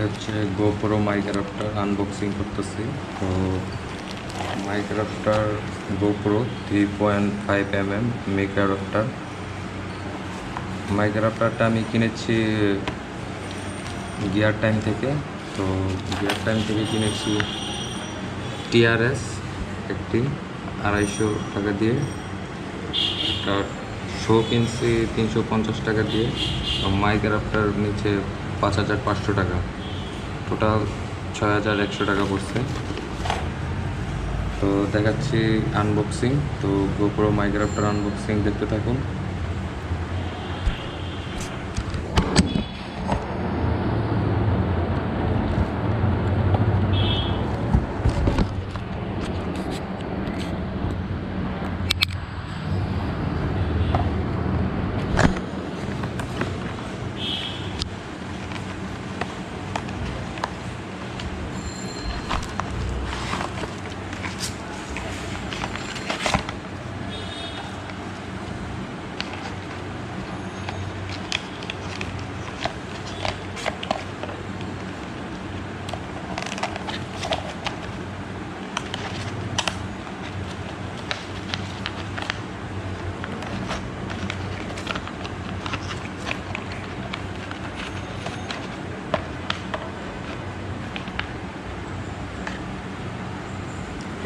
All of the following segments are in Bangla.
হচ্ছে GoPro Mic Adapter আনবক্সিং করতেছি। তো Mic Adapter GoPro 3.5mm Mic Adapter। Mic Adapterটা আমি কিনেছি গিয়ার টাইম থেকে। তো গিয়ার টাইম থেকে কিনেছি TRS একটি 250 টাকা দিয়ে, একটা শো কিনছি 350 টাকা দিয়ে। Mic Adapter নিচে 5500 টাকা, টোটাল 6100 টাকা পড়ছে। তো দেখাচ্ছি আনবক্সিং। তো GoPro Mic Adapter আনবক্সিং দেখতে থাকুন।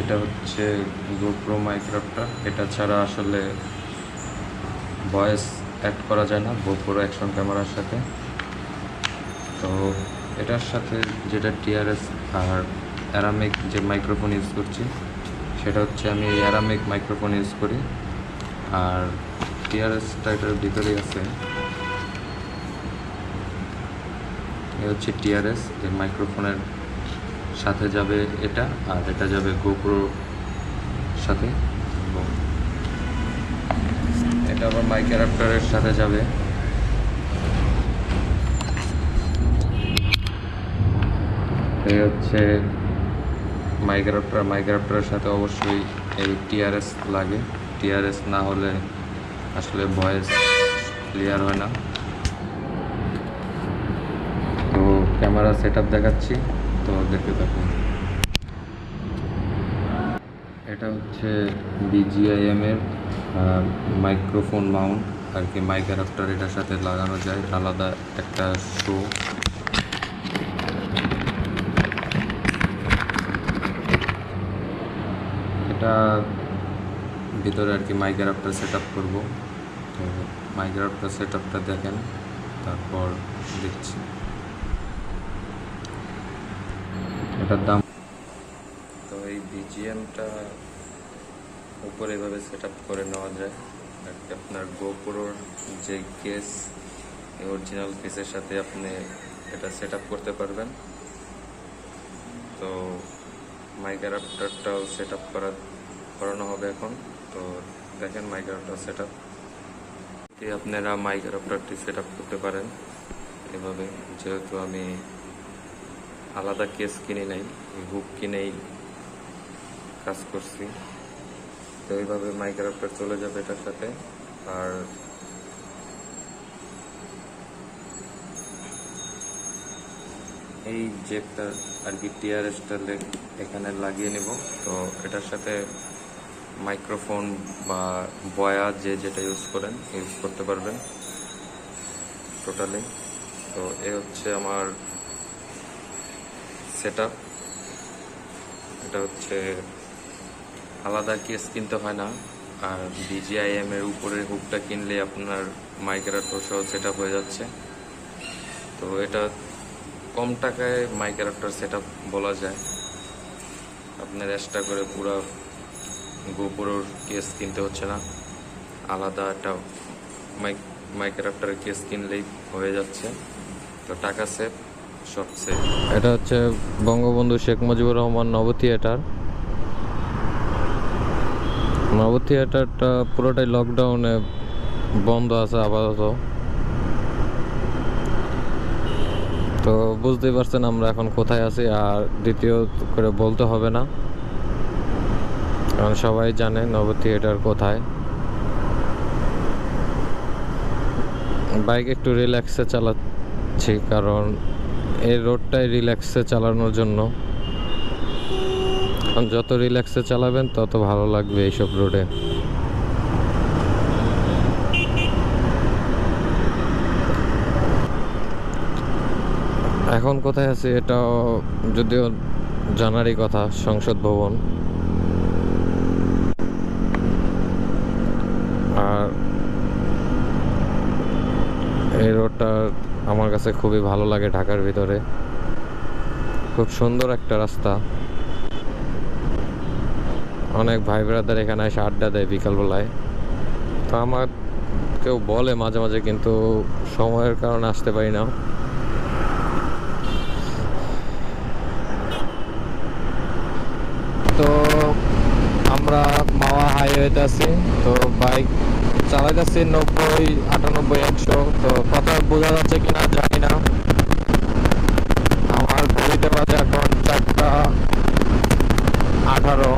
এটা হচ্ছে GoPro Mic Adapter। এটা ছাড়া আসলে ভয়েস অ্যাড করা যায় না GoPro অ্যাকশন ক্যামেরার সাথে। তো এটার সাথে যেটা TRS আর অ্যারামিক যে মাইক্রোফোন ইউজ করছি, সেটা হচ্ছে আমি অ্যারামিক মাইক্রোফোন ইউজ করি। আর TRSটা এটার ভিতরেই আছে। এ হচ্ছে TRS, এই মাইক্রোফোনের সাথে যাবে এটা, আর এটা যাবে GoPro সাথে, এবং এটা আবার Mic Adapter-এর সাথে যাবে। এই হচ্ছে Mic Adapter। Mic Adapter-এর সাথে অবশ্যই এই TRS লাগে। TRS না হলে আসলে ভয়েস ক্লিয়ার হয় না। তো ক্যামেরা সেটআপ দেখাচ্ছি, তো দেখতে থাকুন। এটা হচ্ছে BGIM-এর মাইক্রোফোন মাউন্ট আর কি। Mic Adapter এটার সাথে লাগানো যায়, আলাদা একটা শো। এটা ভিতরে আর কি Mic Adapter সেট আপ করবো। তো Mic Adapter সেট আপটা দেখেন, তারপর দেখছি এটার দাম। তো এই BGM-টা উপরে এভাবে সেট আপ করে নেওয়া যায় আর কি। আপনার GoPro-র যে কেস, এই অরিজিনাল কেসের সাথে আপনি এটা সেট আপ করতে পারবেন। তো Mic Adapter-টাও সেট আপ করানো হবে এখন। তো দেখেন Mic Adapter সেট আপ। আপনারা Mic Adapter-টি সেট আপ করতে পারেন এভাবে। যেহেতু আমি আলাদা কেস কিনে নাই, হুক কিনেই কাজ করছি। তো এইভাবে Mic Adapter চলে যাবে এটার সাথে। আর এই জেকটা আর কি TRS-টা এখানে লাগিয়ে নেব। তো এটার সাথে মাইক্রোফোন বা বয়া যেটা ইউজ করেন ইউজ করতে পারবেন টোটালি। তো এ হচ্ছে আমার সেটআপ। এটা হচ্ছে আলাদা কেস কিনতে হয় না। আর BGIM-এর উপরের হুকটা কিনলে আপনার Mic Adapter সহ সেটআপ হয়ে যাচ্ছে। তো এটা কম টাকায় Mic Adapter সেটআপ বলা যায়। আপনার এক্সট্রা করে পুরো GoPro-র কেস কিনতে হচ্ছে না, আলাদা একটা Mic Adapter-এর কেস কিনলেই হয়ে যাচ্ছে। তো টাকা সেভ, সব সেভ। এটা হচ্ছে বঙ্গবন্ধু শেখ মুজিবুর রহমান নব থিয়েটার। নব থিয়েটারটা পুরোটাই লকডাউনে বন্ধ আছে আপাতত। তো বুঝতেই পারছেন আমরা এখন কোথায় আছি, আর দ্বিতীয় করে বলতে হবে না, কারণ সবাই জানে নব থিয়েটার কোথায়। বাইক একটু রিল্যাক্সে চালাচ্ছি, কারণ এই রোডটাই রিল্যাক্সে চালানোর জন্য। কারণ যত রিল্যাক্সে চালাবেন তত ভালো লাগবে এইসব রোডে। এখন কোথায় আছি এটাও যদিও জানারই কথা, সংসদ ভবন। আর এই রোডটা আমার কাছে খুবই ভালো লাগে, ঢাকার ভিতরে খুব সুন্দর একটা রাস্তা। অনেক ভাই ব্রাদার এখানে এসে আড্ডা দেয় বিকালবেলায়। তো আমার কেউ বলে মাঝে মাঝে, কিন্তু সময়ের কারণে আসতে পারি না। তো আমরা মাওয়া হাইওয়েতে আছি, তো বাইক চালাইতেছি 90, 98, 100। তো কথা বোঝা যাচ্ছে কিনা জানি না। আমার ঘড়িতে বাজে এখন 4টা 18।